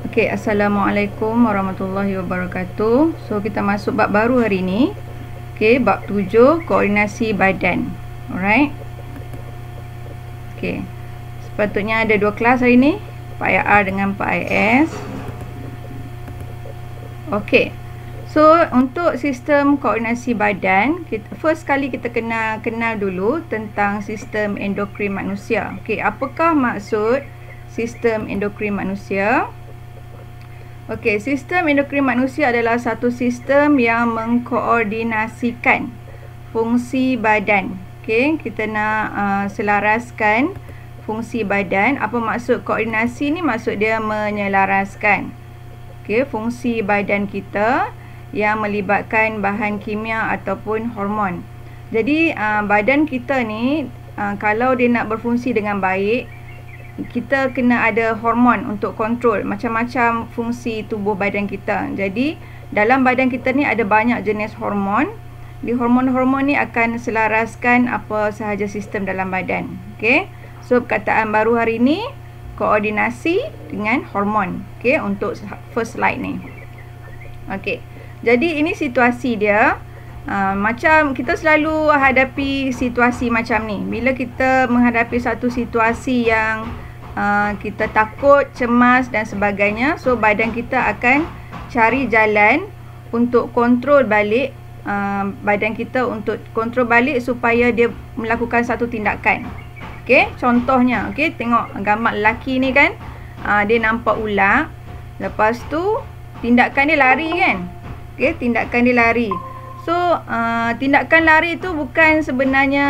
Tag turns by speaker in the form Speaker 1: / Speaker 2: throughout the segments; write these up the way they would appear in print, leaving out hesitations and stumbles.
Speaker 1: Okey, Assalamualaikum warahmatullahi wabarakatuh. So, kita masuk bab baru hari ni. Okey, bab 7, koordinasi badan. Alright. Okey. Sepatutnya ada 2 kelas hari ni, Pak IR dengan Pak IS. Okey. So, untuk sistem koordinasi badan, first kali kita kena kenal dulu tentang sistem endokrin manusia. Okey, apakah maksud sistem endokrin manusia? Okey, sistem endokrin manusia adalah satu sistem yang mengkoordinasikan fungsi badan. Okey, kita nak selaraskan fungsi badan. Apa maksud koordinasi ni? Maksud dia menyelaraskan. Okey, fungsi badan kita yang melibatkan bahan kimia ataupun hormon. Jadi, badan kita ni kalau dia nak berfungsi dengan baik, kita kena ada hormon untuk kontrol macam-macam fungsi tubuh badan kita. Jadi, dalam badan kita ni ada banyak jenis hormon. Di hormon-hormon ni akan selaraskan apa sahaja sistem dalam badan. Okey. So, perkataan baru hari ni, koordinasi dengan hormon. Okey, untuk first slide ni. Okey. Jadi, ini situasi dia. Macam kita selalu hadapi situasi macam ni. Bila kita menghadapi satu situasi yang kita takut, cemas dan sebagainya, so badan kita akan cari jalan untuk kontrol balik badan kita, untuk kontrol balik supaya dia melakukan satu tindakan. Okey, contohnya, okey, tengok gambar lelaki ni kan, dia nampak ular, lepas tu tindakan dia lari kan. Okey, tindakan dia lari. So, tindakan lari tu bukan sebenarnya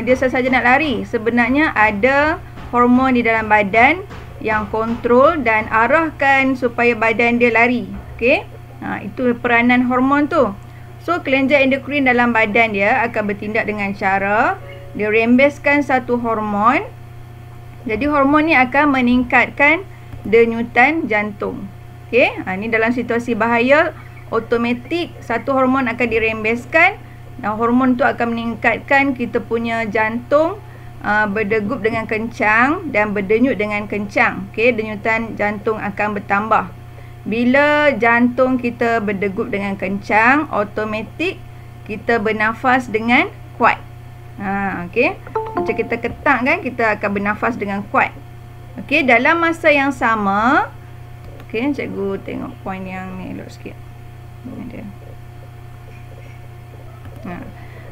Speaker 1: dia sahaja nak lari. Sebenarnya ada hormon di dalam badan yang kontrol dan arahkan supaya badan dia lari. Okey. Itu peranan hormon tu. So, kelenjar endokrin dalam badan dia akan bertindak dengan cara dia rembeskan satu hormon. Jadi, hormon ni akan meningkatkan denyutan jantung. Okey. Ni dalam situasi bahaya, automatik satu hormon akan dirembeskan dan hormon tu akan meningkatkan kita punya jantung berdegup dengan kencang dan berdenyut dengan kencang. Okey, denyutan jantung akan bertambah. Bila jantung kita berdegup dengan kencang, automatik kita bernafas dengan kuat. Okey, macam kita ketak kan, kita akan bernafas dengan kuat. Okey, dalam masa yang sama, okey, cikgu tengok point yang ni elok sikit. Ini dia.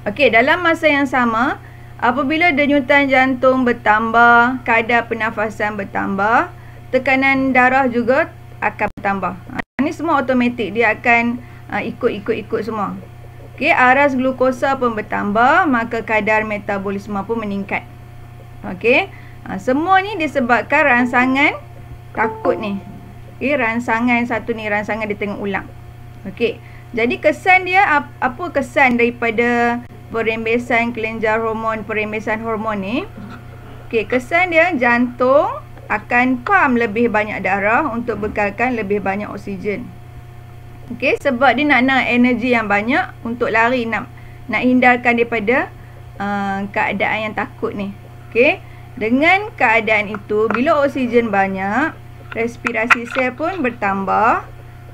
Speaker 1: Okey, dalam masa yang sama, apabila denyutan jantung bertambah, kadar pernafasan bertambah, tekanan darah juga akan bertambah. Ini semua automatik, dia akan ikut semua. Okey, aras glukosa pun bertambah, maka kadar metabolisme pun meningkat. Okey, semua ni disebabkan rangsangan takut ni. Okey, rangsangan satu ni, rangsangan dia tengok ulang. Okey, jadi kesan dia, apa kesan daripada perembesan kelenjar hormon, perembesan hormon ni? Okey, kesan dia jantung akan pump lebih banyak darah untuk bekalkan lebih banyak oksigen. Okey, sebab dia nak energi yang banyak untuk lari, nak hindarkan daripada keadaan yang takut ni. Okey, dengan keadaan itu, bila oksigen banyak, respirasi sel pun bertambah,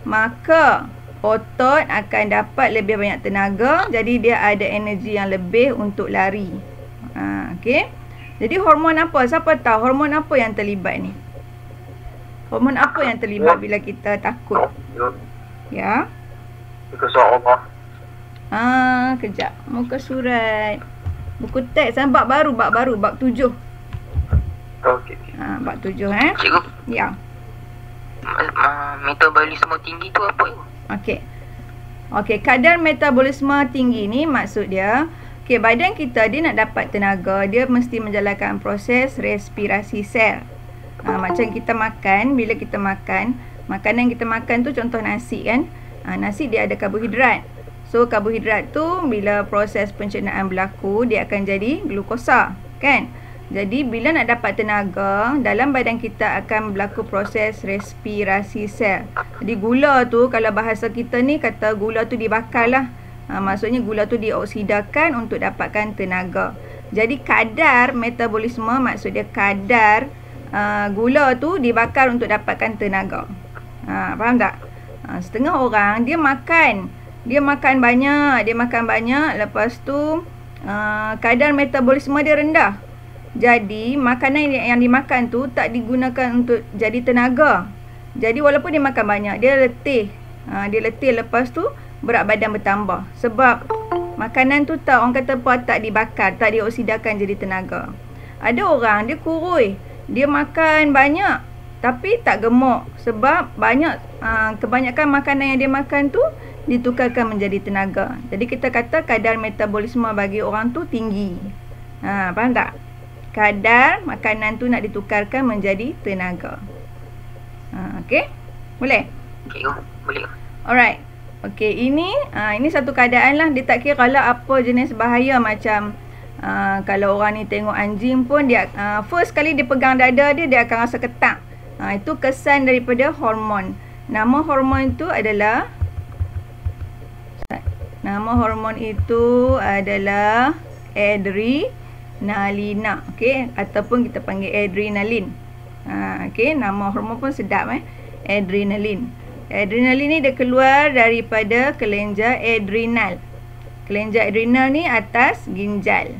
Speaker 1: maka otot akan dapat lebih banyak tenaga, jadi dia ada energi yang lebih untuk lari. Okey. Jadi hormon apa? Siapa tahu hormon apa yang terlibat ni? Hormon apa yang terlibat bila kita takut? Ya.
Speaker 2: Muka surat Allah.
Speaker 1: Kejap. Muka surat. Buku teks bab baru, bab 7.
Speaker 2: Okey.
Speaker 1: Bab 7
Speaker 2: Cikgu,
Speaker 1: Ya.
Speaker 2: metabolisme tinggi tu apa?
Speaker 1: Okey, kadar metabolisme tinggi ni maksud dia, okey, badan kita dia nak dapat tenaga, dia mesti menjalankan proses respirasi sel. Macam kita makan, bila kita makan, makanan kita makan tu contoh nasi kan. Nasi dia ada karbohidrat. So, karbohidrat tu bila proses pencernaan berlaku, dia akan jadi glukosa, kan? Jadi, bila nak dapat tenaga, dalam badan kita akan berlaku proses respirasi sel. Jadi, gula tu, kalau bahasa kita ni, kata gula tu dibakar lah. Maksudnya, gula tu dioksidakan untuk dapatkan tenaga. Jadi, kadar metabolisme, maksud dia kadar gula tu dibakar untuk dapatkan tenaga. Faham tak? Setengah orang dia makan banyak, lepas tu kadar metabolisme dia rendah. Jadi makanan yang dimakan tu tak digunakan untuk jadi tenaga. Jadi walaupun dia makan banyak, dia letih. Lepas tu berat badan bertambah. Sebab makanan tu orang kata apa, tak dibakar, tak dioksidakan jadi tenaga. Ada orang dia kurus, dia makan banyak tapi tak gemuk. Sebab kebanyakan makanan yang dia makan tu ditukarkan menjadi tenaga. Jadi kita kata kadar metabolisme bagi orang tu tinggi. Faham tak? Kadar makanan tu nak ditukarkan menjadi tenaga. Okey? Boleh?
Speaker 2: Okey, boleh.
Speaker 1: Alright. Okey, ini satu keadaan lah. Dia tak kira lah apa jenis bahaya. Macam kalau orang ni tengok anjing pun, dia first kali dia pegang dada dia akan rasa ketak. Itu kesan daripada hormon. Nama hormon itu adalah adrenalina. Okey, ataupun kita panggil adrenalin. Okey, nama hormon pun sedap adrenalin. Adrenalin ni dia keluar daripada kelenjar adrenal. Kelenjar adrenal ni atas ginjal.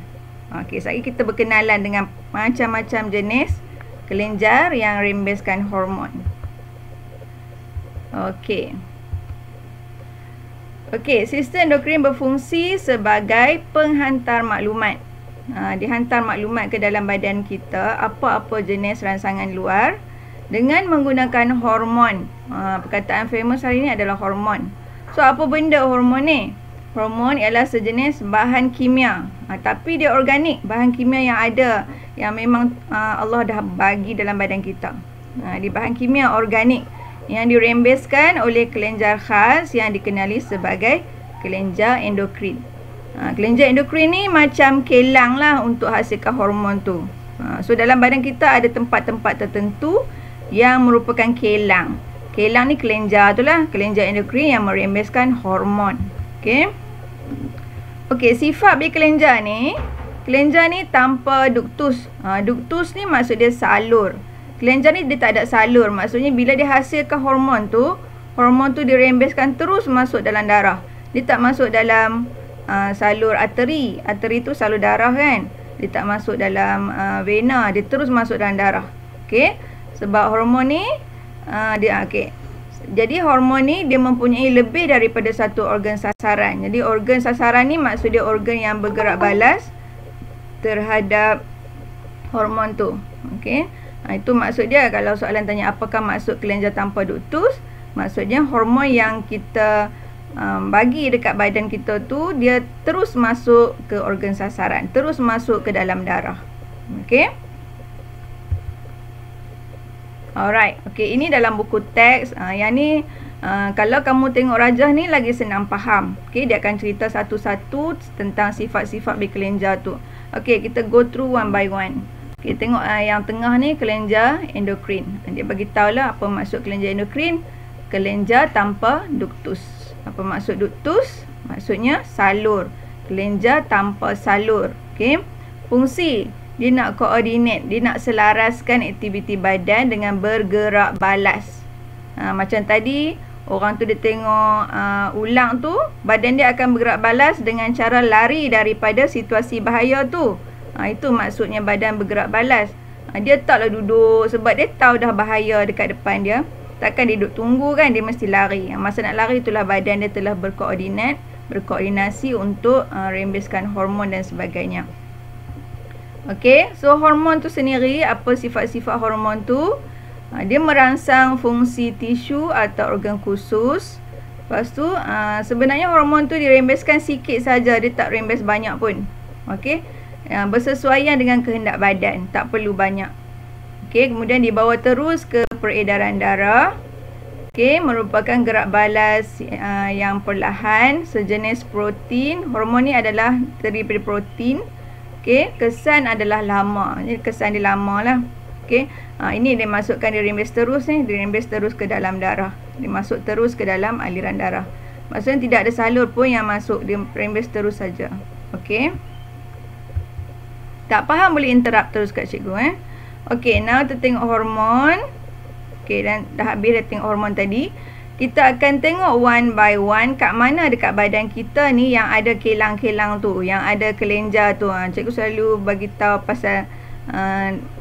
Speaker 1: Okey, sekarang kita berkenalan dengan macam-macam jenis kelenjar yang rembeskan hormon. Okey, sistem endokrin berfungsi sebagai penghantar maklumat. Dihantar maklumat ke dalam badan kita apa-apa jenis rangsangan luar dengan menggunakan hormon. Perkataan famous hari ni adalah hormon. So apa benda hormon ni? Hormon ialah sejenis bahan kimia, tapi dia organik. Bahan kimia yang ada, yang memang Allah dah bagi dalam badan kita. Di bahan kimia organik yang dirembeskan oleh kelenjar khas yang dikenali sebagai kelenjar endokrin. Kelenjar endokrin ni macam kelang lah untuk hasilkan hormon tu. So dalam badan kita ada tempat-tempat tertentu yang merupakan kelang. Kelang ni kelenjar tu lah, kelenjar endokrin yang merembeskan hormon. Okey, sifat bagi kelenjar ni tanpa duktus. Duktus ni maksud dia salur. Kelenjar ni dia tak ada salur. Maksudnya bila dia hasilkan hormon tu dirembeskan terus masuk dalam darah. Dia tak masuk dalam salur arteri. Arteri tu salur darah kan. Dia tak masuk dalam vena. Dia terus masuk dalam darah. Okey. Sebab hormon ni jadi hormon ni dia mempunyai lebih daripada satu organ sasaran. Jadi organ sasaran ni maksud dia organ yang bergerak balas terhadap hormon tu. Okey. Itu maksud dia. Kalau soalan tanya apakah maksud kelenjar tanpa duktus, maksudnya hormon yang kita bagi dekat badan kita tu, dia terus masuk ke organ sasaran, terus masuk ke dalam darah. Okey. Alright. Okey, ini dalam buku teks. Yang ni kalau kamu tengok rajah ni lagi senang faham. Okey, dia akan cerita satu-satu tentang sifat-sifat bagi kelenjar tu. Okey, kita go through one by one. Okey, tengok yang tengah ni kelenjar endokrin. Dia bagi tahulah apa maksud kelenjar endokrin. Kelenjar tanpa duktus. Apa maksud duktus? Maksudnya salur. Kelenjar tanpa salur. Okey. Fungsi, dia nak koordinate, dia nak selaraskan aktiviti badan dengan bergerak balas. Macam tadi, orang tu dia tengok ulang tu, badan dia akan bergerak balas dengan cara lari daripada situasi bahaya tu. Itu maksudnya badan bergerak balas. Dia taklah duduk sebab dia tahu dah bahaya dekat depan dia. Takkan dia duduk tunggu kan, dia mesti lari. Masa nak lari itulah badan dia telah berkoordinasi untuk rembeskan hormon dan sebagainya. Okey, so hormon tu sendiri, apa sifat-sifat hormon tu? Dia merangsang fungsi tisu atau organ khusus. Lepas tu sebenarnya hormon tu dirembeskan sikit saja, dia tak rembes banyak pun. Okey, bersesuaian dengan kehendak badan, tak perlu banyak. Okey, kemudian dibawa terus ke peredaran darah. Okey, merupakan gerak balas yang perlahan, sejenis protein. Hormon ni adalah terdiri dari protein. Okey, kesan adalah lama. Jadi kesan dia lama lah. Okey, ini dia masukkan, dia rembes terus ni, dia rembes terus ke dalam darah. Dia masuk terus ke dalam aliran darah. Maksudnya tidak ada salur pun yang masuk, dia rembes terus saja. Okey. Tak faham boleh interrupt terus kat cikgu Okey, now kita tengok hormon. Okey, dan dah habis dah tengok hormon tadi. Kita akan tengok one by one kat mana dekat badan kita ni yang ada kelang-kelang tu, yang ada kelenjar tu. Cikgu selalu bagi tahu pasal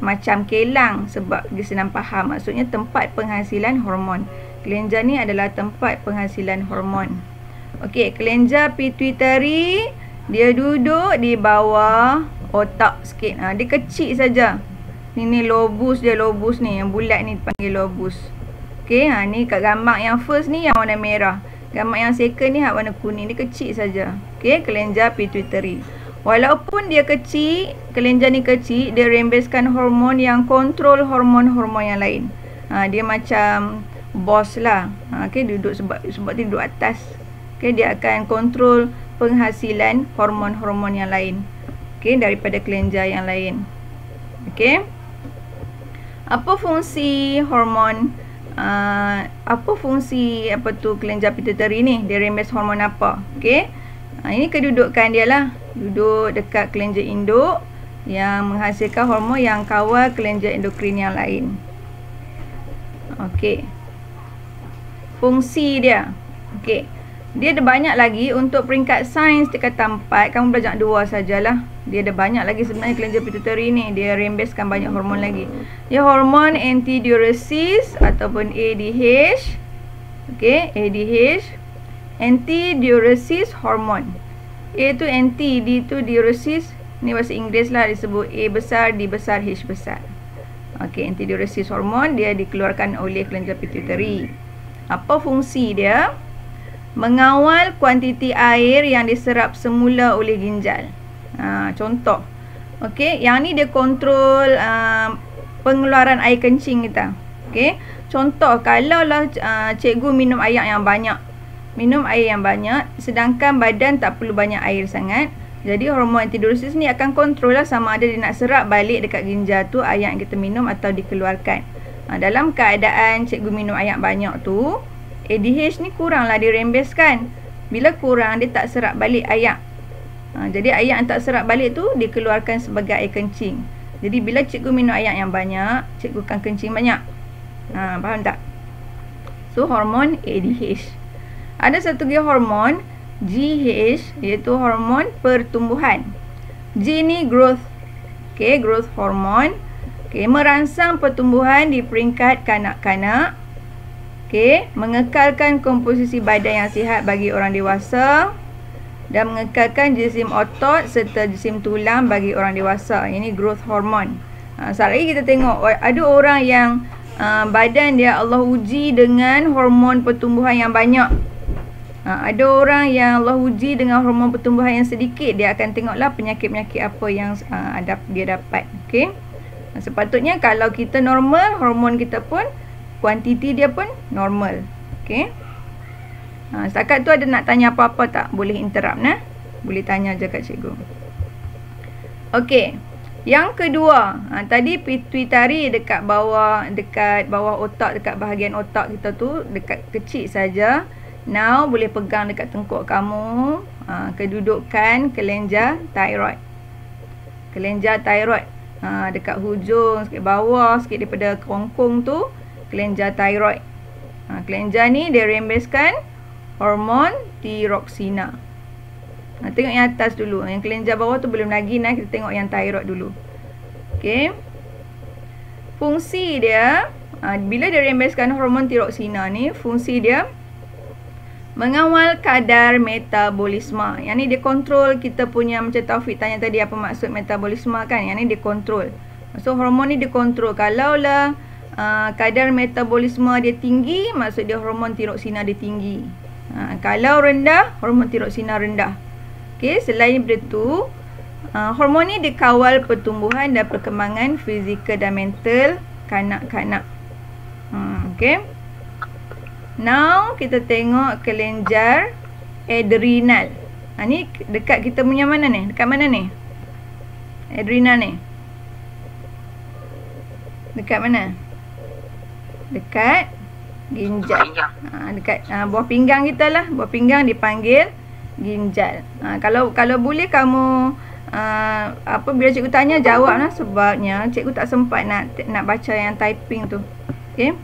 Speaker 1: macam kelang sebab dia senang faham. Maksudnya tempat penghasilan hormon. Kelenjar ni adalah tempat penghasilan hormon. Okey, kelenjar pituitari dia duduk di bawah otak sikit. Dia kecil saja. Ni lobus dia, lobus ni yang bulat ni dipanggil lobus. Okey, ni kat gambar yang first ni yang warna merah. Gambar yang second ni warna kuning. Dia kecil saja. Okey, kelenjar pituitari. Walaupun dia kecil, kelenjar ni kecil, dia rembeskan hormon yang kontrol hormon-hormon yang lain. Dia macam bos lah. Okey, duduk sebab dia duduk atas. Okey, dia akan kontrol penghasilan hormon-hormon yang lain. Okey, daripada kelenjar yang lain. Okey. Apa fungsi hormon kelenjar pituitari ni? Dia rembes hormon apa? Okey. Ini kedudukan dia lah. Duduk dekat kelenjar induk yang menghasilkan hormon yang kawal kelenjar endokrin yang lain. Okey. Fungsi dia. Okey. Dia ada banyak lagi. Untuk peringkat sains tingkatan 4, kamu belajar 2 sajalah. Dia ada banyak lagi sebenarnya kelenjar pituitari ni. Dia rembeskan banyak hormon lagi. Dia hormon antidiuresis ataupun ADH. Okey, ADH. Antidiuresis hormon. A tu anti, D tu diuresis. Ni bahasa Inggeris lah, disebut A besar, D besar, H besar. Okey, antidiuresis hormon dia dikeluarkan oleh kelenjar pituitari. Apa fungsi dia? Mengawal kuantiti air yang diserap semula oleh ginjal. Contoh. Okey, yang ni dia kontrol pengeluaran air kencing kita. Okey. Contoh, kalaulah cikgu minum air yang banyak. Minum air yang banyak sedangkan badan tak perlu banyak air sangat. Jadi hormon antidiuresis ni akan kontrol lah sama ada dia nak serap balik dekat ginjal tu air yang kita minum atau dikeluarkan. Dalam keadaan cikgu minum air banyak tu, ADH ni kuranglah dirembeskan. Bila kurang, dia tak serap balik air. Jadi air yang tak serap balik tu dikeluarkan sebagai air kencing. Jadi bila cikgu minum air yang banyak, cikgu akan kencing banyak. Faham tak? So hormon ADH. Ada satu lagi hormon GH, iaitu hormon pertumbuhan. G ni growth. Okey, growth hormon. Okey, merangsang pertumbuhan di peringkat kanak-kanak. Okey, mengekalkan komposisi badan yang sihat bagi orang dewasa dan mengekalkan jisim otot serta jisim tulang bagi orang dewasa. Ini growth hormone. Sekali lagi kita tengok ada orang yang badan dia Allah uji dengan hormon pertumbuhan yang banyak. Ada orang yang Allah uji dengan hormon pertumbuhan yang sedikit. Dia akan tengoklah penyakit-penyakit apa yang dia dapat. Okey. Sepatutnya kalau kita normal, hormon kita pun kuantiti dia pun normal. Okey. Setakat tu ada nak tanya apa-apa tak? Boleh interrupt nah. Boleh tanya je kat cikgu. Okey. Yang kedua, tadi pituitari dekat bawah otak, dekat bahagian otak kita tu dekat kecil saja. Now boleh pegang dekat tengkuk kamu. Kedudukan kelenjar thyroid. Kelenjar thyroid. Dekat hujung sikit bawah sikit daripada kerongkong tu, kelenjar thyroid. Kelenjar ni dia rembeskan hormon tiroksina. Tengok yang atas dulu. Yang kelenjar bawah tu belum lagi nah, kita tengok yang thyroid dulu. Okey. Fungsi dia, bila dia rembeskan hormon tiroksina ni, fungsi dia mengawal kadar metabolisme. Yang ni dia kontrol kita punya, macam Taufik tanya tadi apa maksud metabolisme kan. Yang ni dia kontrol. So hormon ni dia kontrol. Kalaulah kadar metabolisme dia tinggi, maksud dia hormon tiroksina dia tinggi. Kalau rendah, hormon tiroksina rendah. Okey, selain itu, hormon ni dikawal pertumbuhan dan perkembangan fizikal dan mental kanak-kanak. Okey. Now kita tengok kelenjar adrenal. Ni dekat kita punya mana ni? Dekat mana ni? Adrenal ni. Dekat mana? Dekat ginjal. Dekat buah pinggang kita lah. Buah pinggang dipanggil ginjal. Kalau boleh kamu bila cikgu tanya jawablah, sebabnya cikgu tak sempat nak baca yang typing tu. Okey.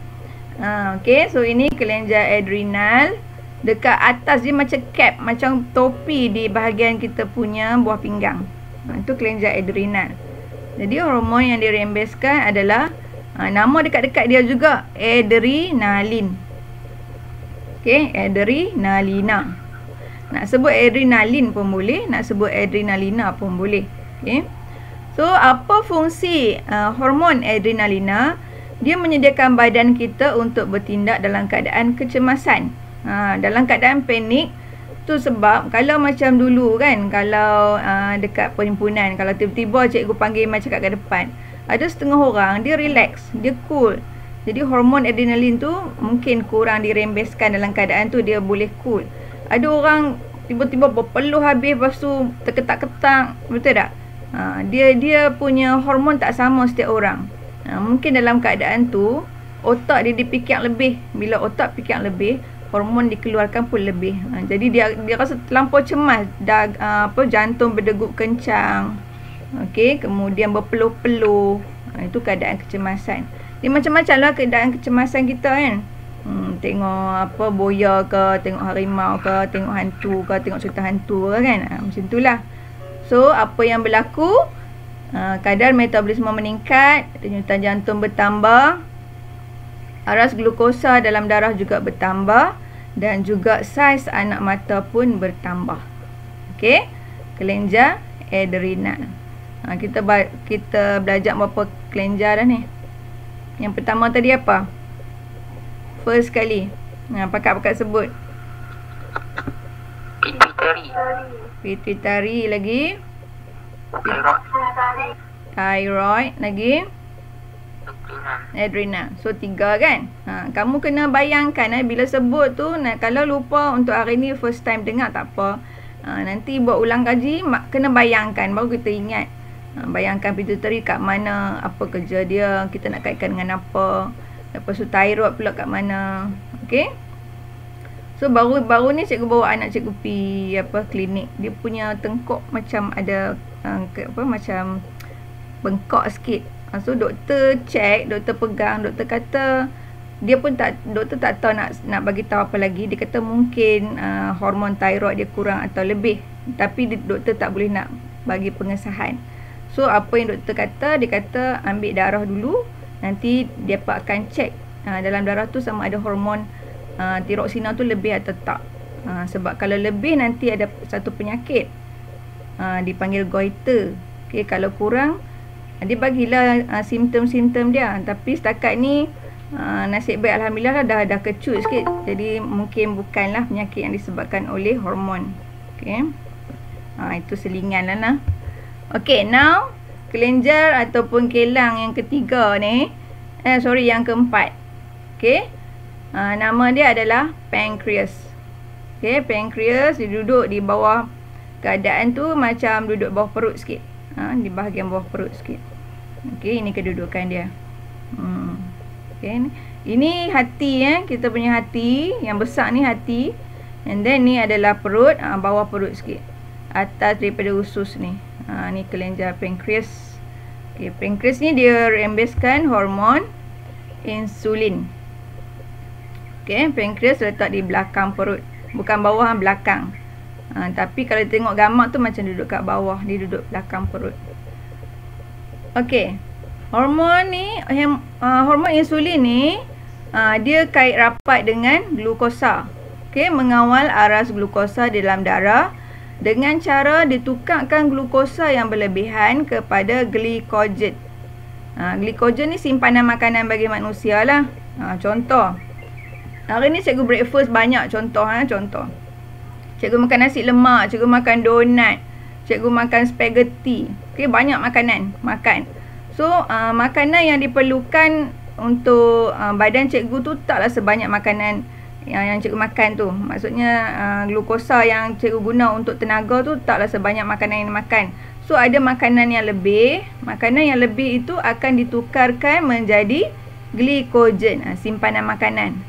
Speaker 1: Okey, so ini kelenjar adrenal. Dekat atas dia macam cap, macam topi di bahagian kita punya buah pinggang. Itu kelenjar adrenal. Jadi hormon yang dirembeskan adalah nama dekat-dekat dia juga, adrenalin. Okey, adrenalina. Nak sebut adrenalin pun boleh, nak sebut adrenalina pun boleh. Okey. So, apa fungsi hormon adrenalina? Dia menyediakan badan kita untuk bertindak dalam keadaan kecemasan. Dalam keadaan panik. Tu sebab kalau macam dulu kan, kalau dekat perhimpunan, kalau tiba-tiba cikgu panggil macam kat depan, ada setengah orang dia relax, dia cool. Jadi hormon adrenalin tu mungkin kurang dirembeskan dalam keadaan tu, dia boleh cool. Ada orang tiba-tiba berpeluh habis, lepas tu terketak-ketak, betul tak? Dia punya hormon tak sama setiap orang. Mungkin dalam keadaan tu otak dia dipikir lebih. Bila otak fikir lebih, hormon dikeluarkan pun lebih. Jadi dia rasa terlampau cemas, jantung berdegup kencang. Okey, kemudian berpeluh-peluh. Itu keadaan kecemasan. Dia macam-macam lah keadaan kecemasan kita kan. Tengok boya ke, tengok harimau ke, tengok hantu ke, tengok cerita hantu ke kan. Macam itulah. So, apa yang berlaku? Kadar metabolisme meningkat, denyutan jantung bertambah, aras glukosa dalam darah juga bertambah, dan juga saiz anak mata pun bertambah. Okey, kelenjar adrenal. Kita belajar berapa kelenjar dah ni. Yang pertama tadi apa? First kali. Pakat-pakat sebut.
Speaker 2: Pituitary.
Speaker 1: Pituitary lagi.
Speaker 2: Thyroid.
Speaker 1: Thyroid lagi. Adrenal. So 3 kan. Kamu kena bayangkan bila sebut tu, kalau lupa untuk hari ni first time dengar tak apa. Nanti buat ulang kaji, kena bayangkan baru kita ingat. Bayangkan pituitary kat mana, apa kerja dia, kita nak kaitkan dengan apa. Lepas tu thyroid pula kat mana. Okey. So baru ni cikgu bawa anak cikgu pergi klinik. Dia punya tengkuk macam ada macam bengkak sikit. So doktor check, doktor pegang, doktor kata doktor tak tahu nak bagi tahu apa lagi. Dia kata mungkin hormon thyroid dia kurang atau lebih. Tapi doktor tak boleh nak bagi pengesahan. So apa yang doktor kata, dia kata ambil darah dulu. Nanti dia akan check dalam darah tu sama ada hormon tiroksina tu lebih atau tak. Sebab kalau lebih nanti ada satu penyakit dipanggil goiter. Okay, kalau kurang dia bagilah simptom-simptom dia. Tapi setakat ni nasib baik alhamdulillah dah kecut sikit. Jadi mungkin bukanlah penyakit yang disebabkan oleh hormon. Okay. Itu selingan lah nah. Okay, now kelenjar ataupun kelang yang ketiga ni, yang keempat. Okay. Nama dia adalah pancreas. Okay, pancreas dia duduk di bawah, keadaan tu macam duduk bawah perut sikit. Di bahagian bawah perut sikit. Okay, ini kedudukan dia. Okay, ini hati kita punya hati. Yang besar ni hati. And then ni adalah perut, bawah perut sikit. Atas daripada usus ni. Ni kelenjar pancreas. Okay, pancreas ni dia rembeskan hormon insulin. Okay, pancreas letak di belakang perut. Bukan bawah, belakang. Tapi kalau tengok gambar tu macam duduk kat bawah. Dia duduk belakang perut. Okay, hormon ni, hormon insulin ni, dia kait rapat dengan glukosa. Okay, mengawal aras glukosa dalam darah dengan cara ditukarkan glukosa yang berlebihan kepada glikogen. Glikogen ni simpanan makanan bagi manusia lah. Contoh, hari ni cikgu breakfast banyak contoh. Contoh, cikgu makan nasi lemak, cikgu makan donat, cikgu makan spaghetti. Okay, banyak makanan makan. So makanan yang diperlukan untuk badan cikgu tu taklah sebanyak makanan yang cikgu makan tu. Maksudnya glukosa yang cikgu guna untuk tenaga tu taklah sebanyak makanan yang dimakan. So ada makanan yang lebih. Makanan yang lebih itu akan ditukarkan menjadi glikogen, simpanan makanan.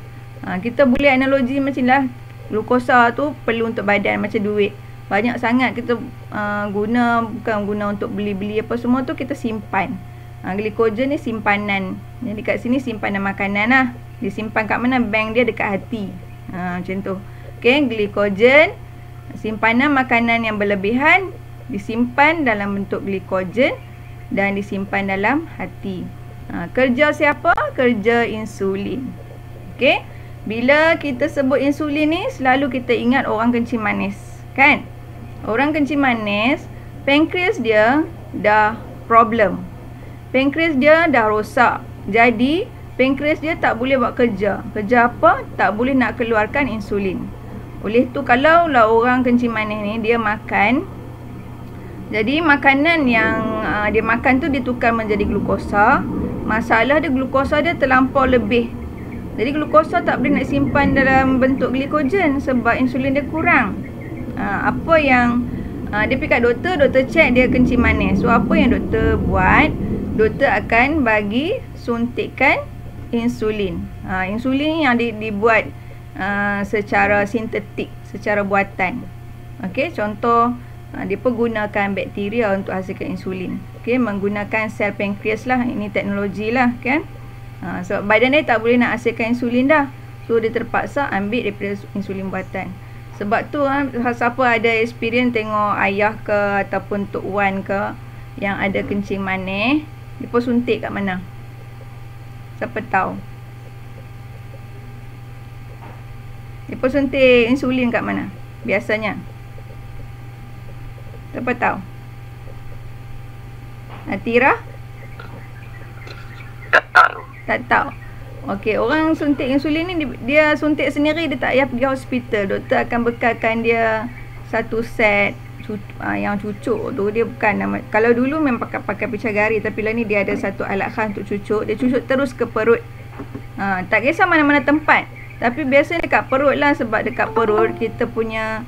Speaker 1: Kita boleh analogi macam lah. Glukosa tu perlu untuk badan macam duit. Banyak sangat kita guna, bukan guna untuk beli-beli apa semua tu, kita simpan. Glikogen ni simpanan. Jadi kat sini simpanan makanan lah. Disimpan kat mana? Bank dia dekat hati. Macam tu. Okey, glikogen, simpanan makanan yang berlebihan disimpan dalam bentuk glikogen dan disimpan dalam hati. Kerja siapa? Kerja insulin. Okey. Bila kita sebut insulin ni, selalu kita ingat orang kencing manis, kan? Orang kencing manis, pankreas dia dah problem. Pankreas dia dah rosak. Jadi, pankreas dia tak boleh buat kerja. Kerja apa? Tak boleh nak keluarkan insulin. Oleh tu, kalau lah orang kencing manis ni, dia makan, jadi makanan yang dia makan tu ditukar menjadi glukosa. Masalah dia, glukosa dia terlampau lebih. Jadi glukosa tak boleh nak simpan dalam bentuk glikogen sebab insulin dia kurang. Apa yang dia pergi kat doktor, doktor check dia kencing manis. So apa yang doktor buat? Doktor akan bagi suntikan insulin. Insulin yang dibuat secara sintetik, secara buatan. Okey, contoh dia pergunakan bakteria untuk hasilkan insulin. Okey, menggunakan sel pankreas lah. Ini teknologi lah, kan? Sebab badan dia tak boleh nak hasilkan insulin dah. So dia terpaksa ambil daripada insulin buatan. Sebab tu siapa ada experience tengok ayah ke ataupun Tok Wan ke yang ada kencing manis, dia pun suntik kat mana? Siapa tahu? Dia pun suntik insulin kat mana? Biasanya. Siapa tahu? Atira?
Speaker 2: Tak tahu.
Speaker 1: Tak tahu. Okey, orang suntik insulin ni dia suntik sendiri, dia tak payah pergi hospital. Doktor akan bekalkan dia satu set yang cucuk tu. Dia bukan kalau dulu memang pakai picagari, tapi lah ni dia ada satu alat khas untuk cucuk. Dia cucuk terus ke perut. Tak kisah mana-mana tempat. Tapi biasanya dekat perut lah, sebab dekat perut kita punya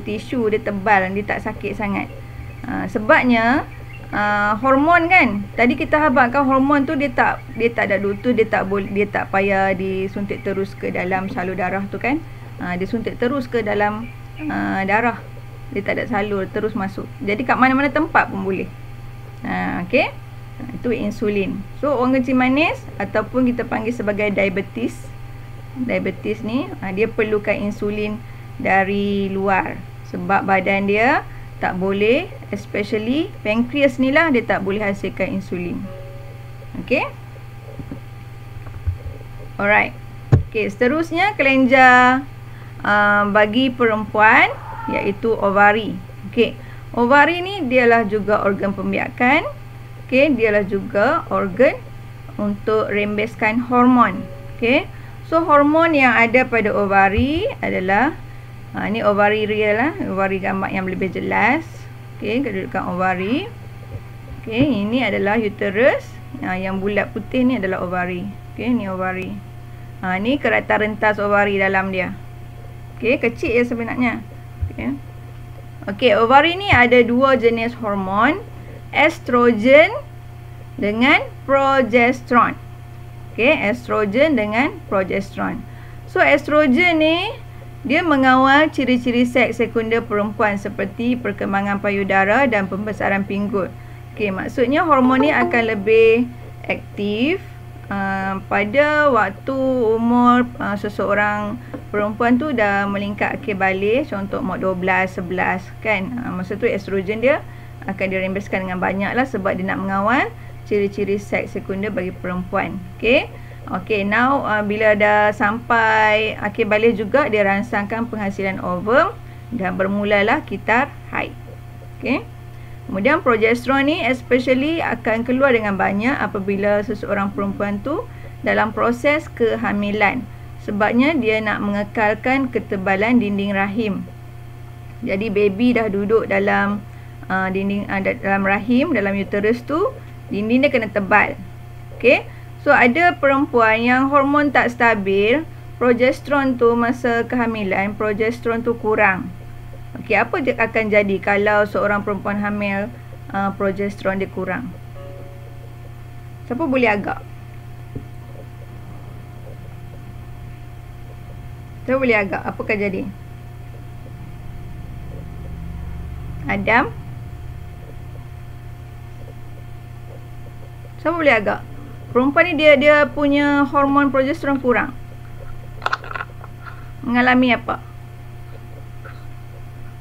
Speaker 1: tisu dia tebal, dia tak sakit sangat. Sebabnya hormon kan. Tadi kita habaqkan hormon tu dia tak ada tu, dia tak payah disuntik terus ke dalam salur darah tu kan. Dia suntik terus ke dalam darah. Dia tak ada salur, terus masuk. Jadi kat mana-mana tempat pun boleh. Okey. Itu insulin. So orang kencing manis ataupun kita panggil sebagai diabetes. Diabetes ni dia perlukan insulin dari luar sebab badan dia tak boleh, especially pankreas ni lah, dia tak boleh hasilkan insulin. Okey. Alright. Okey, seterusnya kelenjar bagi perempuan iaitu ovari. Okey. Ovari ni dialah juga organ pembiakan. Okey, dialah juga organ untuk rembeskan hormon. Okey. So hormon yang ada pada ovari adalah ni ovari real lah, ovari gambar yang lebih jelas. Okey, kedudukan ovari. Okey, ini adalah uterus. Yang bulat putih ni adalah ovari. Okey, ni ovari. Ni kerata rentas ovari dalam dia. Okey, kecil ya sebenarnya. Okey. Okey, ovari ni ada dua jenis hormon, estrogen dengan progesteron. Okey, estrogen dengan progesteron. So estrogen ni dia mengawal ciri-ciri seks sekunder perempuan seperti perkembangan payudara dan pembesaran pinggul. Okey, maksudnya hormon ni akan lebih aktif pada waktu umur seseorang perempuan tu dah melingkar akhir balik, contoh umur 12, 11 kan. Masa tu estrogen dia akan dirembeskan dengan banyak lah sebab dia nak mengawal ciri-ciri seks sekunder bagi perempuan. Okey. Okey, now bila dah sampai akhir balik juga dia rangsangkan penghasilan ovum dan bermulalah kitar haid. Okey. Kemudian progesteron ni especially akan keluar dengan banyak apabila seseorang perempuan tu dalam proses kehamilan. Sebabnya dia nak mengekalkan ketebalan dinding rahim. Jadi baby dah duduk dalam dalam rahim, dalam uterus tu, dinding dia kena tebal. Okey. So ada perempuan yang hormon tak stabil, progesteron tu masa kehamilan, progesteron tu kurang. Okey, apa dia akan jadi kalau seorang perempuan hamil progesteron dia kurang? Siapa boleh agak? Siapa boleh agak? Apa akan jadi? Adam? Siapa boleh agak? Perempuan ni dia punya hormon progesteron kurang. Mengalami apa?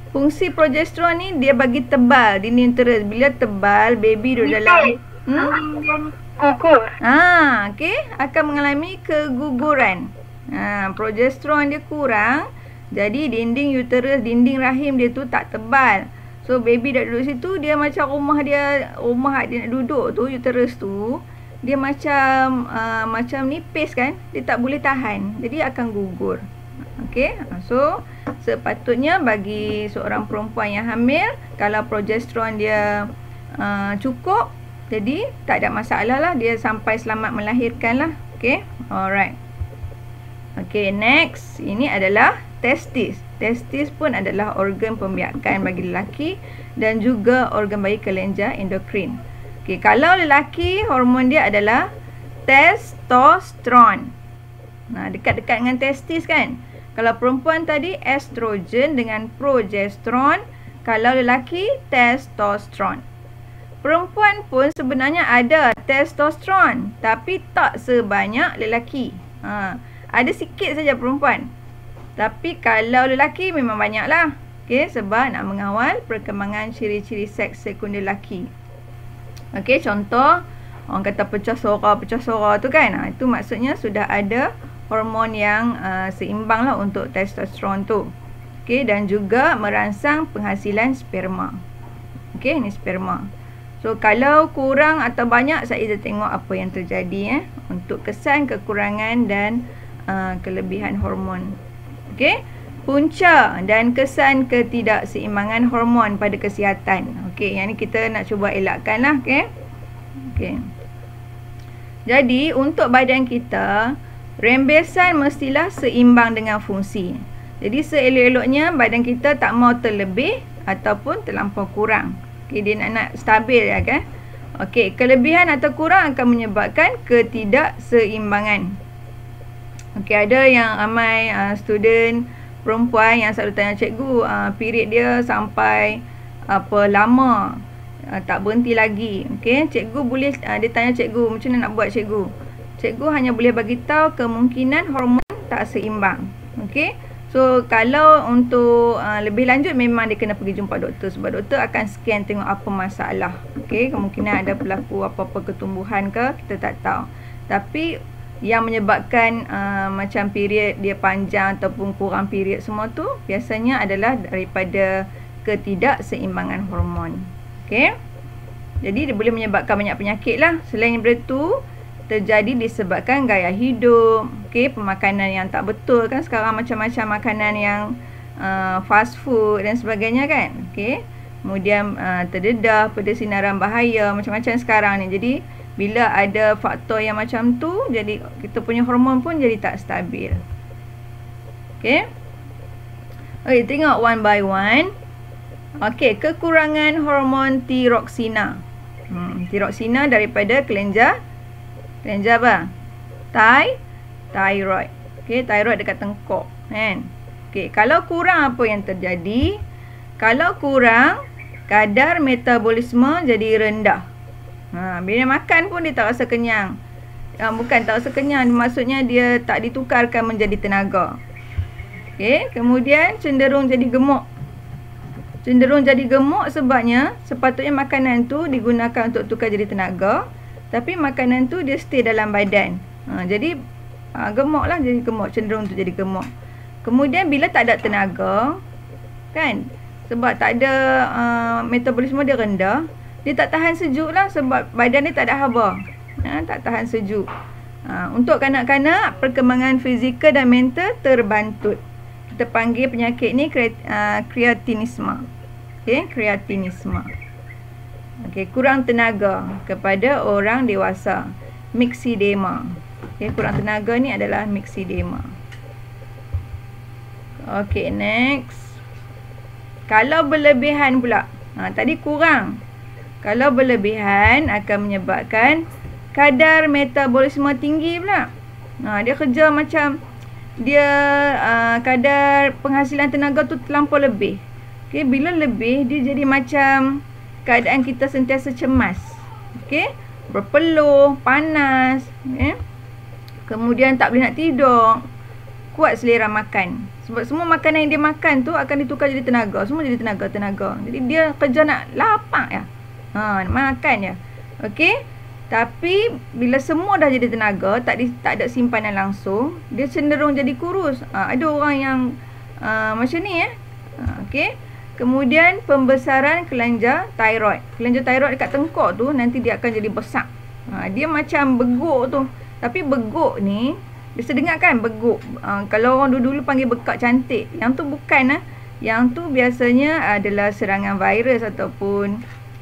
Speaker 1: Fungsi progesteron ni dia bagi tebal dinding uterus. Bila tebal, baby duduk dalam
Speaker 3: Gugur.
Speaker 1: okey, akan mengalami keguguran. Progesteron dia kurang, jadi dinding uterus, dinding rahim dia tu tak tebal. So baby dah duduk situ, dia macam rumah dia nak duduk tu, uterus tu, dia macam macam nipis kan, dia tak boleh tahan, jadi akan gugur. Okey, so sepatutnya bagi seorang perempuan yang hamil, kalau progesteron dia cukup, jadi tak ada masalah lah, dia sampai selamat melahirkan lah. Okey, alright. Okey, next, ini adalah testis. Testis pun adalah organ pembiakan bagi lelaki dan juga organ bagi kelenjar endokrin. Okey, kalau lelaki, hormon dia adalah testosteron. Dekat-dekat dengan testis kan. Kalau perempuan tadi estrogen dengan progesteron, kalau lelaki testosteron. Perempuan pun sebenarnya ada testosteron, tapi tak sebanyak lelaki. Ada sikit saja perempuan. Tapi kalau lelaki memang banyak lah. Okay, sebab nak mengawal perkembangan ciri-ciri seks sekunder lelaki. Okay, contoh orang kata pecah suara tu kan. Itu maksudnya sudah ada hormon yang seimbang lah untuk testosteron tu. Okay, dan juga merangsang penghasilan sperma. Okay, ni sperma. So, kalau kurang atau banyak, saya dah tengok apa yang terjadi untuk kesan kekurangan dan kelebihan hormon. Okey, punca dan kesan ketidakseimbangan hormon pada kesihatan. Okey, yang ni kita nak cuba elakkan lah. Okey. Jadi, untuk badan kita, rembesan mestilah seimbang dengan fungsi. Jadi, seelok-eloknya badan kita tak mau terlebih ataupun terlampau kurang. Okey, dia nak stabil ya kan. Okey, kelebihan atau kurang akan menyebabkan ketidakseimbangan. Okey, ada yang ramai student perempuan yang selalu tanya cikgu, period dia sampai apa lama, tak berhenti lagi. Okey, cikgu boleh dia tanya cikgu, macam mana nak buat cikgu? Cikgu hanya boleh bagi tahu kemungkinan hormon tak seimbang. Okey. So kalau untuk lebih lanjut memang dia kena pergi jumpa doktor, sebab doktor akan scan tengok apa masalah. Okey, kemungkinan ada berlaku apa-apa ketumbuhan ke, kita tak tahu. Tapi yang menyebabkan macam period dia panjang ataupun kurang period semua tu biasanya adalah daripada ketidakseimbangan hormon. Okey. Jadi dia boleh menyebabkan banyak penyakit lah. Selain daripada tu, terjadi disebabkan gaya hidup, okey, pemakanan yang tak betul kan, sekarang macam-macam makanan yang fast food dan sebagainya kan. Okey. Kemudian terdedah pada sinaran bahaya macam-macam sekarang ni. Jadi bila ada faktor yang macam tu, jadi kita punya hormon pun jadi tak stabil. Okey. Okey, tengok one by one. Okey, kekurangan hormon tiroksina. Tiroksina daripada kelenjar apa? Thyroid. Okey, thyroid dekat tengkuk, kan? Okey, kalau kurang apa yang terjadi? Kalau kurang, kadar metabolisme jadi rendah. Bila makan pun dia tak rasa kenyang. Bukan tak rasa kenyang, maksudnya dia tak ditukarkan menjadi tenaga. Okey, kemudian cenderung jadi gemuk. Cenderung jadi gemuk sebabnya sepatutnya makanan tu digunakan untuk tukar jadi tenaga, tapi makanan tu dia stay dalam badan. Jadi gemuk lah, jadi gemuk, cenderung untuk jadi gemuk. Kemudian bila tak ada tenaga, kan, sebab tak ada metabolisme dia rendah, dia tak tahan sejuk lah, sebab badan dia tak ada haba, tak tahan sejuk. Untuk kanak-kanak, perkembangan fizikal dan mental terbantut. Kita panggil penyakit ni kreatinisme. Okay, kreatinisme. Okay, kurang tenaga kepada orang dewasa, myxedema. Okay, kurang tenaga ni adalah myxedema. Okay, next. Kalau berlebihan pula, tadi kurang. Kalau berlebihan akan menyebabkan kadar metabolisme tinggi pula. Dia kerja macam dia kadar penghasilan tenaga tu terlampau lebih. Okay, bila lebih dia jadi macam keadaan kita sentiasa cemas. Okey, berpeluh, panas, kemudian tak boleh nak tidur, kuat selera makan. Sebab semua makanan yang dia makan tu akan ditukar jadi tenaga. Semua jadi tenaga. Jadi dia kerja nak lapar ya. Nak makan ya. Okey. Tapi bila semua dah jadi tenaga, tak ada simpanan langsung, dia cenderung jadi kurus. Ada orang yang macam ni ya. Okey. Kemudian pembesaran kelenjar tiroid. Kelenjar tiroid dekat tengkok tu nanti dia akan jadi besar. Dia macam beguk tu. Tapi beguk ni, biasa dengar kan beguk. Kalau orang dulu panggil bekak cantik. Yang tu bukan. Yang tu biasanya adalah serangan virus ataupun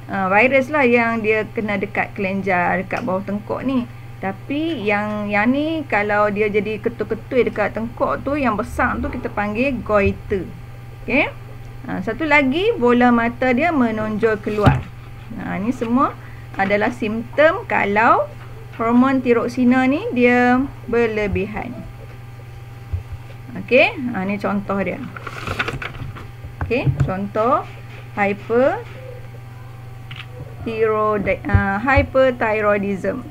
Speaker 1: virus lah yang dia kena dekat kelenjar, dekat bawah tengkok ni. Tapi yang ni kalau dia jadi ketul-ketul dekat tengkok tu, yang besar tu kita panggil goiter. Okey. Satu lagi, bola mata dia menonjol keluar. Ni semua adalah simptom kalau hormon tiroksina ni dia berlebihan. Okey, ni contoh dia. Okey, contoh hyperthyroidism.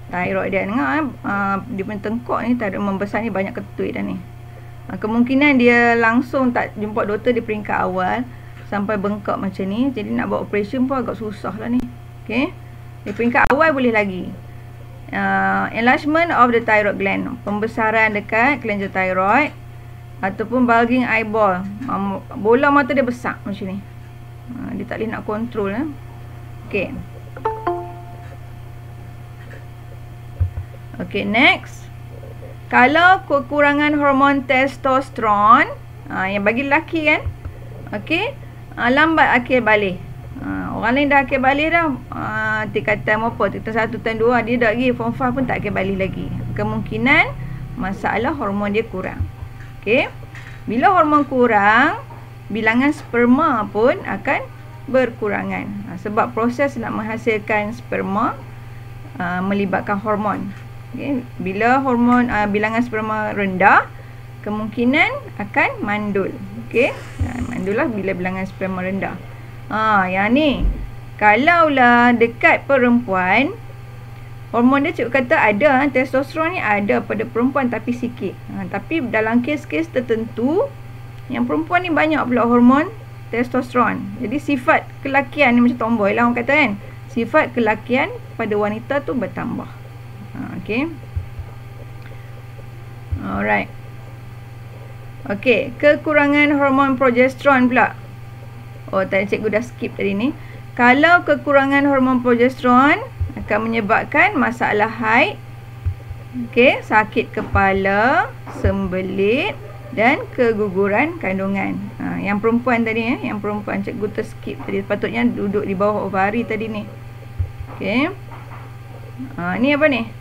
Speaker 1: Thyroid dia dengar dia punya tengkok ni tak ada membesar ni, banyak ketui dah ni. Kemungkinan dia langsung tak jumpa doktor di peringkat awal sampai bengkak macam ni. Jadi nak buat operation pun agak susah lah ni. Okay. Di peringkat awal boleh lagi. Enlargement of the thyroid gland. Pembesaran dekat kelenjar thyroid. Ataupun bulging eyeball. Bola mata dia besar macam ni. Dia tak boleh nak kontrol. Okay. Okay, next. Kalau kekurangan hormon testosteron, yang bagi lelaki kan, okey, lambat akhir balik. Orang lain dah akhir balik dah, tingkatan apa, tingkatan 1, tingkatan 2, dia dah pergi form 5 pun tak akhir balik lagi. Kemungkinan masalah hormon dia kurang. Okey, bila hormon kurang, bilangan sperma pun akan berkurangan. Sebab proses nak menghasilkan sperma melibatkan hormon. Okay. Bila hormon bilangan sperma rendah, kemungkinan akan mandul. Okey, mandul lah bila bilangan sperma rendah. Yang ni, kalaulah dekat perempuan, hormon dia cikgu kata ada, testosteron ni ada pada perempuan tapi sikit. Tapi dalam kes-kes tertentu, yang perempuan ni banyak pula hormon testosteron. Jadi sifat kelakian ni macam tomboy lah orang kata kan. Sifat kelakian pada wanita tu bertambah. Okay. Alright. Okay, kekurangan hormon progesteron pula. Tadi cikgu dah skip tadi ni. Kalau kekurangan hormon progesteron akan menyebabkan masalah haid, okay, sakit kepala, sembelit dan keguguran kandungan. Yang perempuan tadi yang perempuan cikgu terskip tadi, patutnya duduk di bawah ovari tadi ni. Okay. Ni apa ni?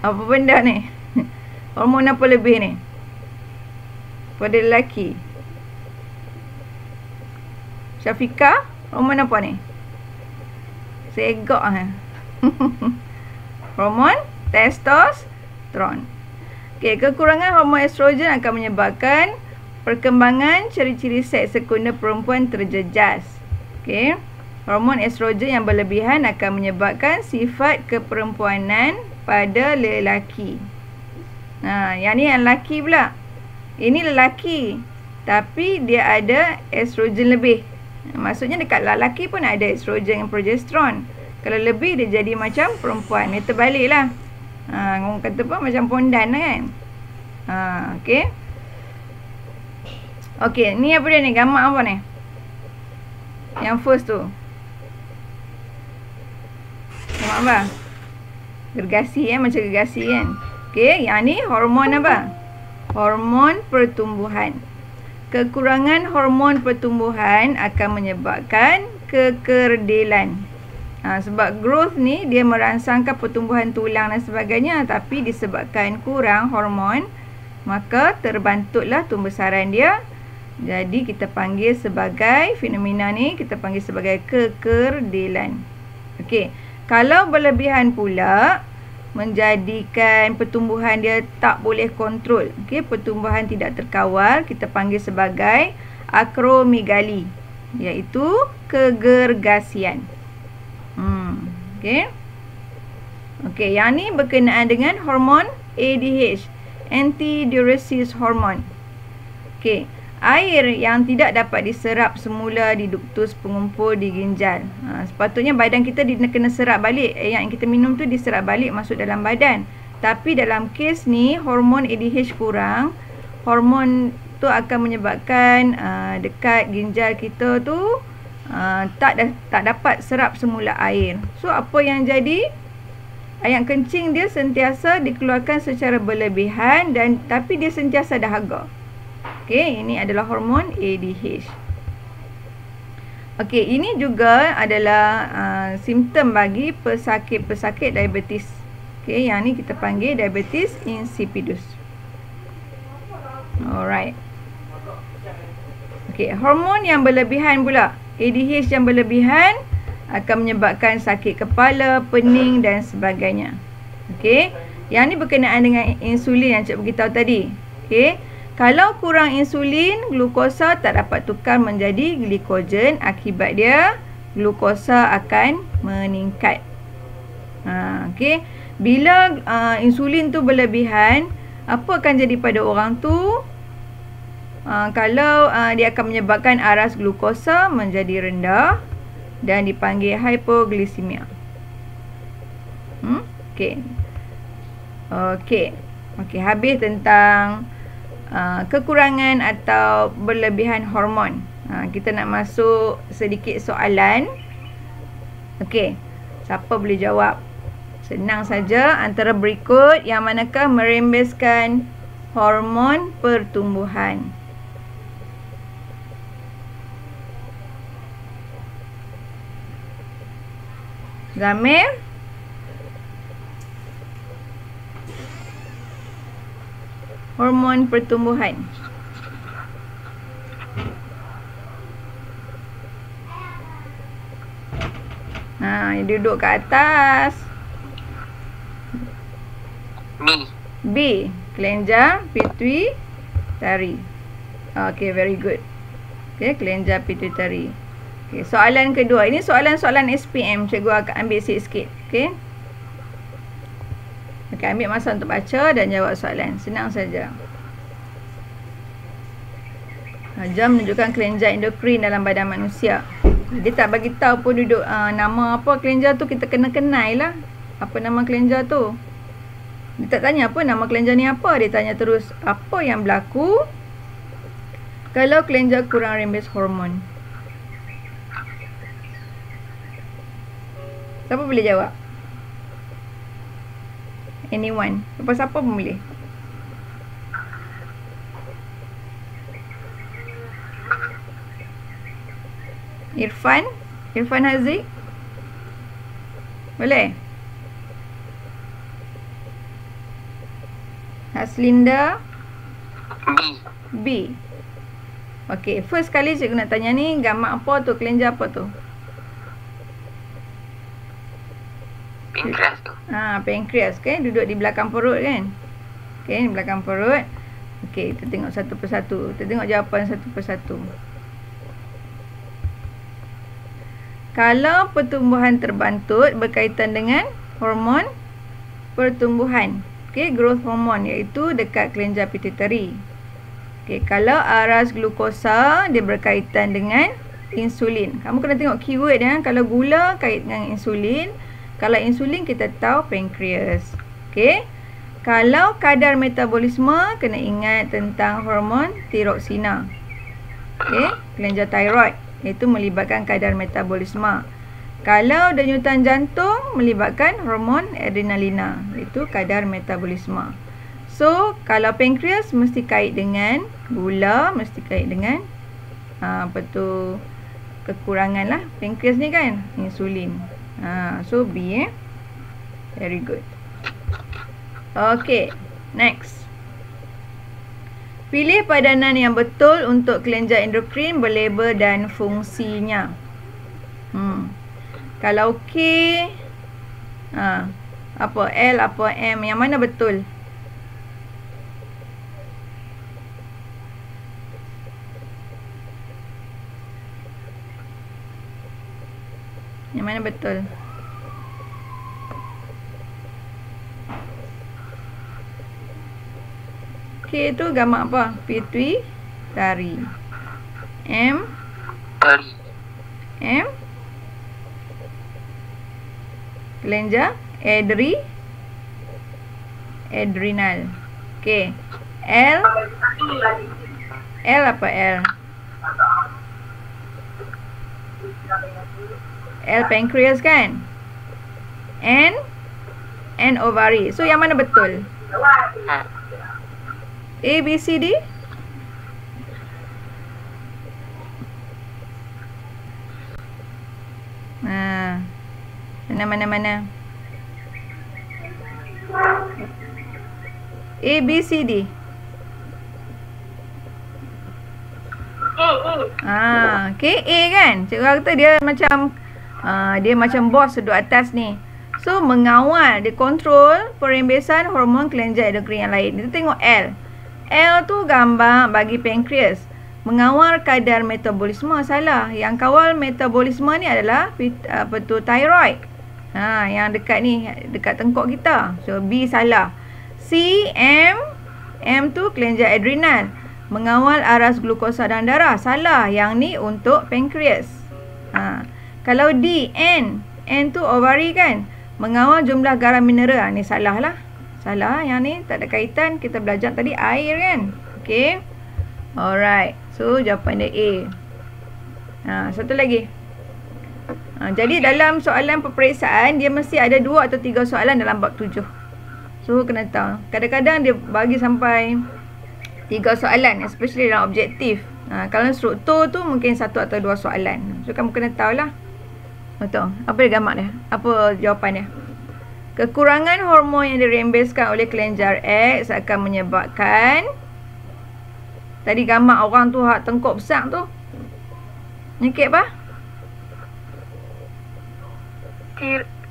Speaker 1: Apa benda ni? Hormon apa lebih ni pada lelaki? Syafiqah, hormon apa ni? Segak hormon testosteron. Okey, kekurangan hormon estrogen akan menyebabkan perkembangan ciri-ciri seks sekunder perempuan terjejas. Okey. Hormon estrogen yang berlebihan akan menyebabkan sifat keperempuanan pada lelaki. Yang ni yang lelaki pula. Ini lelaki, tapi dia ada estrogen lebih. Maksudnya dekat lelaki pun ada estrogen dan progesteron. Kalau lebih dia jadi macam perempuan. Dia terbalik lah. Orang kata apa, macam pondan lah kan. Okey. Okey, ni apa dia ni? Gambar apa ni? Yang first tu. Nampak apa? Gergasi macam gergasi kan. Okey, yang ni hormon apa? Hormon pertumbuhan. Kekurangan hormon pertumbuhan akan menyebabkan kekerdilan. Sebab growth ni dia merangsangkan pertumbuhan tulang dan sebagainya, tapi disebabkan kurang hormon, maka terbantutlah pembesaran dia. Jadi kita panggil sebagai fenomena ni, kita panggil sebagai kekerdilan. Okey. Kalau berlebihan pula, menjadikan pertumbuhan dia tak boleh kontrol. Okey, pertumbuhan tidak terkawal, kita panggil sebagai akromegali, iaitu kegergasian. Okey. Okey, yang ni berkenaan dengan hormon ADH, antidiuresis hormone. Okey, air yang tidak dapat diserap semula di duktus pengumpul di ginjal. Sepatutnya badan kita kena serap balik. Yang kita minum tu diserap balik masuk dalam badan. Tapi dalam kes ni, hormon ADH kurang. Hormon tu akan menyebabkan dekat ginjal kita tu tak dapat serap semula air. So, apa yang jadi? Air kencing dia sentiasa dikeluarkan secara berlebihan tapi dia sentiasa dahaga. Okey, ini adalah hormon ADH. Okey, ini juga adalah simptom bagi pesakit-pesakit diabetes. Okey, yang ni kita panggil diabetes insipidus. Alright. Okey, hormon yang berlebihan pula. ADH yang berlebihan akan menyebabkan sakit kepala, pening dan sebagainya. Okey, yang ni berkenaan dengan insulin yang cikgu beritahu tadi. Okey, kalau kurang insulin, glukosa tak dapat tukar menjadi glikogen. Akibat dia, glukosa akan meningkat. Okey, bila insulin tu berlebihan, apa akan jadi pada orang tu? Kalau dia akan menyebabkan aras glukosa menjadi rendah dan dipanggil hypoglycemia. Okey. Okey, habis tentang kekurangan atau berlebihan hormon. Kita nak masuk sedikit soalan. Okey, siapa boleh jawab? Senang saja, antara berikut yang manakah merembeskan hormon pertumbuhan? Zamir? Hormon pertumbuhan. Dia duduk kat atas. B. Kelenjar pituitari. Okay, very good. Okay, kelenjar pituitari. Okay, soalan kedua. Ini soalan-soalan SPM. Cikgu akan ambil sikit-sikit. Okay. Okay, ambil masa untuk baca dan jawab soalan. Senang saja. Jam menunjukkan kelenjar endokrin dalam badan manusia. Dia tak bagi tahu pun duduk nama apa kelenjar tu, kita kena kenal lah. Apa nama kelenjar tu? Dia tak tanya apa nama kelenjar ni apa. Dia tanya terus apa yang berlaku kalau kelenjar kurang rembes hormon. Siapa boleh jawab? Anyone? Siapa pun boleh. Irfan Haziq? Boleh? Haslinda? B. Okey, first kali cikgu nak tanya ni, gambar apa tu? Kelenjar apa tu?
Speaker 2: Pankreas tu.
Speaker 1: Pankreas kan, duduk di belakang perut kan? Okey, di belakang perut. Okey, kita tengok satu persatu. Kita tengok jawapan satu persatu. Kalau pertumbuhan terbantut berkaitan dengan hormon pertumbuhan. Okey, growth hormone, iaitu dekat kelenjar pituitari. Okey, kalau aras glukosa dia berkaitan dengan insulin. Kamu kena tengok keyword ya. Kalau gula kait dengan insulin, kalau insulin kita tahu pankreas. Okey. Kalau kadar metabolisme, kena ingat tentang hormon tiroksina. Okey, kelenjar thyroid, iaitu melibatkan kadar metabolisme. Kalau denyutan jantung, melibatkan hormon adrenalina, iaitu kadar metabolisme. So, kalau pankreas mesti kait dengan gula, mesti kait dengan kekurangan lah pankreas ni kan, insulin. So B very good. Okay, next. Pilih padanan yang betul untuk kelenjar endokrin berlabel dan fungsinya. Kalau K, apa L, apa M, yang mana betul? Yang mana betul? K tu gambar apa? Pituitari. M
Speaker 2: Tari.
Speaker 1: M kelenjar adrenal. Okey. L apa L? L pancreas kan? N ovary. So yang mana betul? A, B, C, D? Mana? A, B, C, D. Okay, A kan? Cikgu kata dia macam bos duduk atas ni. So, mengawal, dia kontrol perembesan hormon kelenjar endokrin yang lain. Kita tengok L. L tu gambar bagi pankreas. Mengawal kadar metabolisme, salah. Yang kawal metabolisme ni adalah thyroid. Yang dekat ni, dekat tengkok kita. So, B salah. C, M tu kelenjar adrenal. Mengawal aras glukosa dalam darah, salah. Yang ni untuk pankreas. Kalau D, N tu ovary kan? Mengawal jumlah garam mineral. Ni salah lah. Salah, yang ni tak ada kaitan. Kita belajar tadi air kan? Okay. Alright. So, jawapan dia A. Satu lagi. Jadi, dalam soalan peperiksaan, dia mesti ada 2 atau 3 soalan dalam bab 7. So, kena tahu. Kadang-kadang dia bagi sampai 3 soalan. Especially dalam objektif. Kalau struktur tu, mungkin 1 atau 2 soalan. So, kamu kena tahulah. Betul. Apa dia gambar dia? Apa jawapan dia? Kekurangan hormon yang dirembeskan oleh kelenjar X akan menyebabkan... Tadi gambar orang tu hak tengkok besar tu. Penyakit apa?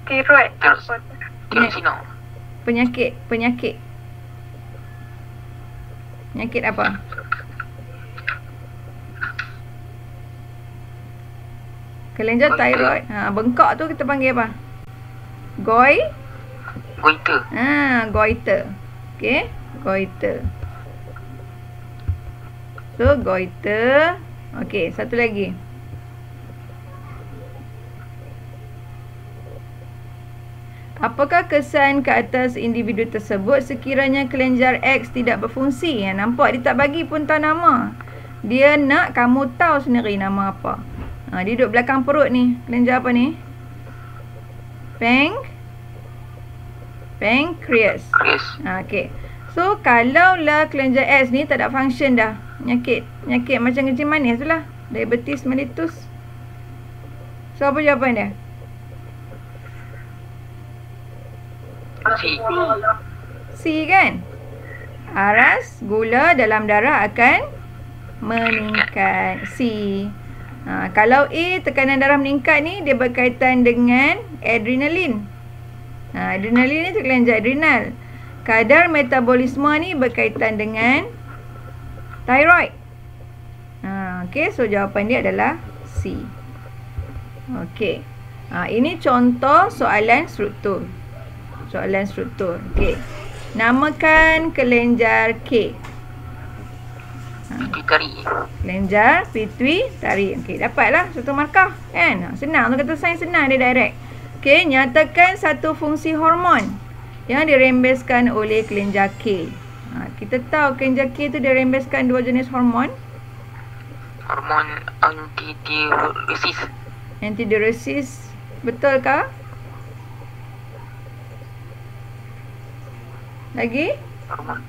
Speaker 3: Tiroid.
Speaker 1: Penyakit apa? Kelenjar thyroid. Bengkak tu kita panggil apa? Goiter. Goiter. Okey, goiter. So, goiter. Okey, satu lagi. Apakah kesan ke atas individu tersebut sekiranya kelenjar X tidak berfungsi? Nampak dia tak bagi pun tahu nama. Dia nak kamu tahu sendiri nama apa. Dia duduk belakang perut ni. Kelenjar apa ni? Pancreas. Okey. So, kalaulah kelenjar X ni tak ada function dah. Penyakit macam kencing manis tu lah. Diabetes mellitus. So, apa jawapan dia? C kan? Aras gula dalam darah akan meningkat. C. Kalau A, tekanan darah meningkat ni, dia berkaitan dengan adrenalin. Adrenalin ni kelenjar adrenal. Kadar metabolisme ni berkaitan dengan thyroid. Okey, so jawapan dia adalah C. Okey. Ini contoh soalan struktur. Okey. Namakan kelenjar K.
Speaker 2: Pituitari.
Speaker 1: Kelenjar pituitari. Okey, dapatlah satu markah kan? Senang tu, kata sains senang dia direct. Okey, nyatakan satu fungsi hormon yang dirembeskan oleh kelenjar K. Kita tahu kelenjar K tu dirembeskan 2 jenis hormon.
Speaker 2: Hormon
Speaker 1: Antidiuresis. Betul ke? Lagi?
Speaker 2: Hormon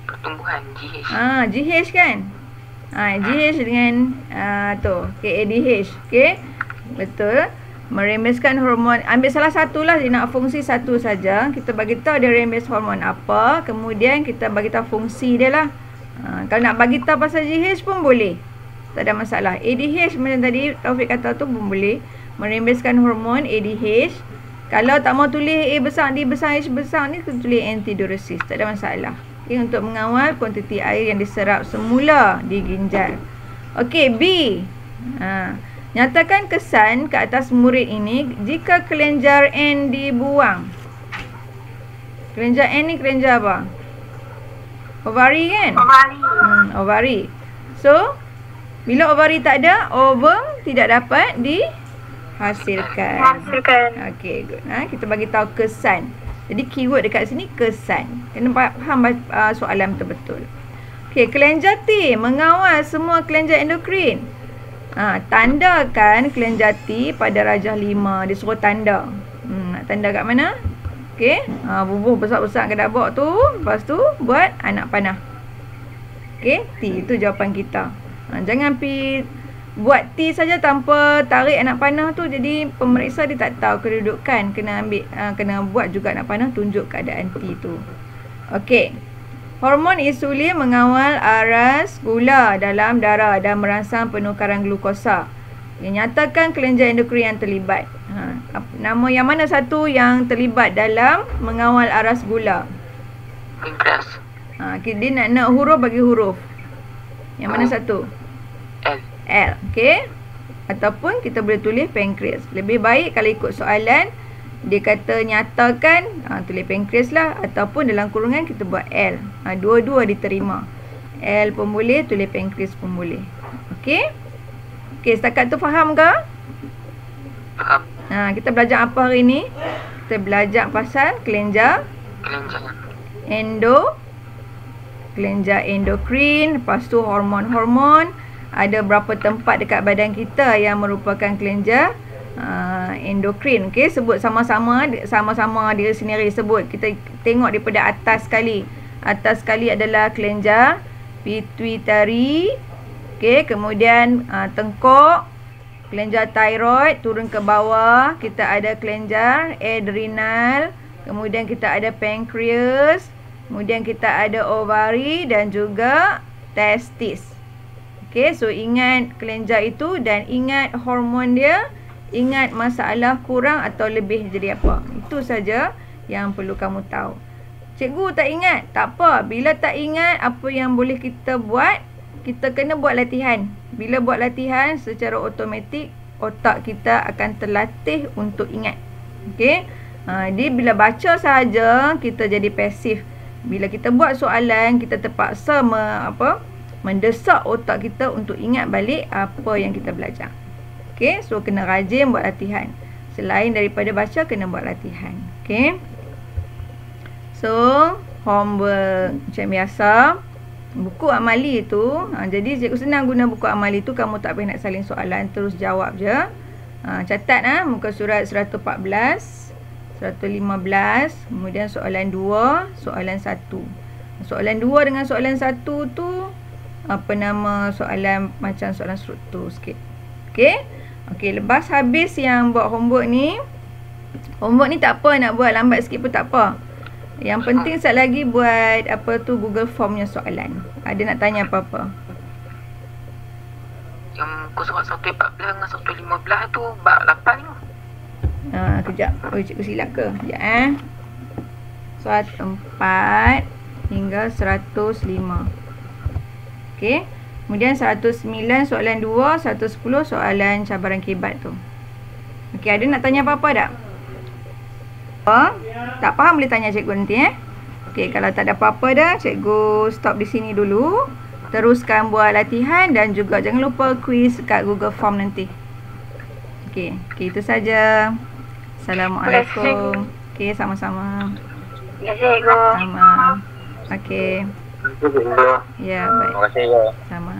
Speaker 2: pertumbuhan, GH.
Speaker 1: GH kan? GH dengan tu, ADH. Okey. Betul. Merembeskan hormon. Ambil salah satulah, dia nak fungsi satu saja. Kita bagi tahu dia rembes hormon apa, kemudian kita bagi tahu fungsi dia lah. Kalau nak bagi tahu pasal GH pun boleh. Tak ada masalah. ADH macam tadi Taufik kata tu pun boleh. Merembeskan hormon ADH. Kalau tak mau tulis A besar, D besar, H besar ni, kita tulis antidiuresis. Tak ada masalah. Okay, untuk mengawal kuantiti air yang diserap semula di ginjal. Okey, B. Nyatakan kesan ke atas murid ini jika kelenjar N dibuang. Kelenjar N ni kelenjar apa? Ovari kan?
Speaker 3: Ovari.
Speaker 1: Ovari. So, bila ovari tak ada, ovum tidak dapat dihasilkan.
Speaker 3: Hasilkan.
Speaker 1: Okey, good. Kita bagi tahu kesan. Jadi keyword dekat sini kesan. Kena faham soalan betul-betul. Okey, kelenjar T mengawal semua kelenjar endokrin. Tandakan kelenjar T pada rajah 5. Dia suruh tanda. Nak tanda kat mana? Okey, bubuh besar-besar ke dabak tu. Lepas tu buat anak panah. Okey, T itu jawapan kita. Jangan pi buat T saja tanpa tarik anak panah tu, jadi pemeriksa dia tak tahu kedudukan. Kena ambil kena buat juga anak panah, tunjuk keadaan T tu. Okey. Hormon insulin mengawal aras gula dalam darah dan merangsang penukaran glukosa. Nyatakan kelenjar endokrin yang terlibat. Nama yang mana satu yang terlibat dalam mengawal aras gula?
Speaker 2: Pankreas.
Speaker 1: Dia nak huruf bagi huruf. Yang mana satu?
Speaker 2: L.
Speaker 1: L. Okey. Ataupun kita boleh tulis pankreas. Lebih baik kalau ikut soalan dia kata nyatakan, tulis pankreas lah. Ataupun dalam kurungan kita buat L. Dua-dua diterima. L pun boleh, tulis pankreas pun boleh. Okey. Okey, setakat tu faham ke?
Speaker 2: Faham.
Speaker 1: Kita belajar apa hari ni? Kita belajar pasal kelenjar kelenjar endokrin, lepas tu hormon-hormon. Ada berapa tempat dekat badan kita yang merupakan kelenjar endokrin. Okey, sebut sama-sama dia sendiri sebut. Kita tengok daripada atas sekali. Atas sekali adalah kelenjar pituitari. Okey, kemudian tengkok, kelenjar thyroid, turun ke bawah kita ada kelenjar adrenal, kemudian kita ada pankreas, kemudian kita ada ovari dan juga testis. Okey, so ingat kelenjar itu dan ingat hormon dia, ingat masalah kurang atau lebih jadi apa. Itu saja yang perlu kamu tahu. Cikgu tak ingat, tak apa. Bila tak ingat apa yang boleh kita buat, kita kena buat latihan. Bila buat latihan, secara automatik otak kita akan terlatih untuk ingat. Okey. Dia bila baca saja kita jadi pasif. Bila kita buat soalan, kita terpaksa mendesak otak kita untuk ingat balik apa yang kita belajar. Okey, so kena rajin buat latihan. Selain daripada baca, kena buat latihan. Okey. So, homework macam biasa. Buku amali tu, jadi cikgu senang guna buku amali tu, kamu tak payah nak salin soalan, terus jawab je. Catat muka surat 114, 115, kemudian soalan 2, soalan 1. Soalan 2 dengan soalan 1 tu soalan macam soalan struktur sikit. Okey. Okey, lepas habis yang buat homework ni tak apa, nak buat lambat sikit pun tak apa. Yang penting sekali lagi buat Google Formnya soalan. Ada nak tanya apa-apa?
Speaker 2: Yang muka surat 114 dengan 115 tu bab 8 tu.
Speaker 1: Kejap. Cikgu silap ke? Kejap Surat 4 hingga 105. Okey. Kemudian 109 soalan 2, 110 soalan cabaran kibat tu. Okey, ada nak tanya apa-apa tak? Tak faham boleh tanya cikgu nanti Okey, kalau tak ada apa-apa dah, cikgu stop di sini dulu. Teruskan buat latihan dan juga jangan lupa quiz kat Google Form nanti. Okey, itu saja. Assalamualaikum. Okey, sama-sama.
Speaker 3: Ya, cikgu.
Speaker 1: Sama. Okey.
Speaker 2: Terima kasih.
Speaker 1: Ya, baik.
Speaker 2: Terima kasih.
Speaker 1: Sama.